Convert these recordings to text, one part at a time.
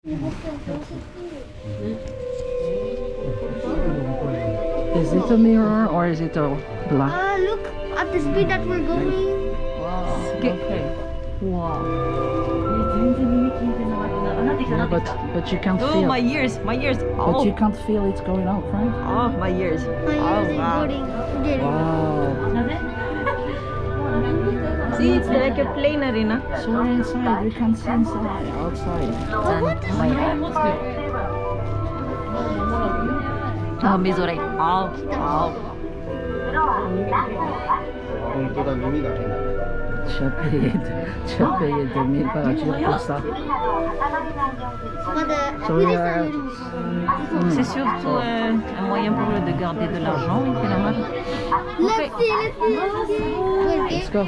Is it a mirror or is it a black? Look at the speed that we're going. Wow. Okay. Wow. Yeah, but you can't Oh, feel. my ears, my ears. But Oh, you can't feel it going out, right? oh, my ears. My Oh, ears is wow. getting. Wow. See, it's like a plane arena. So we're inside. We can see inside, outside. Oh, mes oreilles. Oh, oh. Tu as payé 2000 par voiture pour ça. So we are. C'est surtout un moyen pour eux de garder de l'argent, oui, finalement. Let's see. Let's go.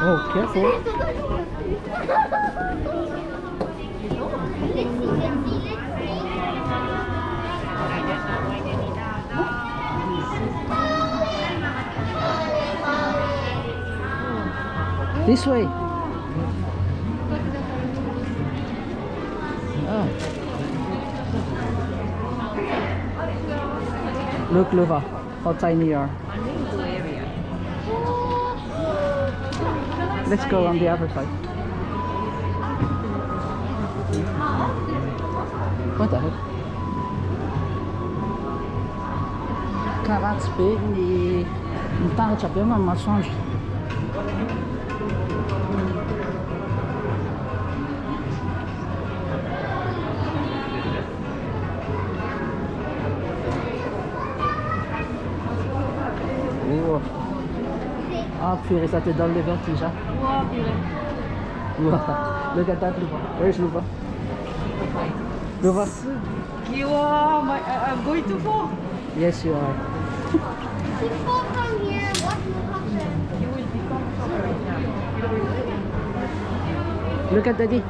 Oh, careful. This way. Ah. Look, Luva, how tiny you are. Let's go on the other side. What the heck? Caraca, ni entah capek mah masuk. Ah purée, ça te donne le vertige, hein? Wow, purée. Wow. Look at that, Luva. Where's Luva? Luva? Wow, I'm going to fall. Yes, you are. If you fall from here, what will happen? You will become Look at Daddy.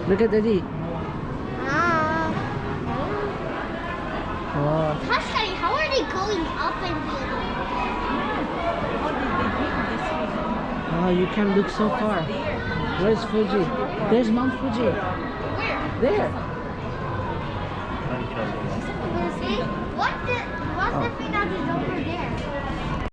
Look at Daddy. Wow. Hushai, how are they going up and down? Oh, you can look so far. Where's Fuji? There's Mount Fuji. Where? There. See? What's the thing that is over there?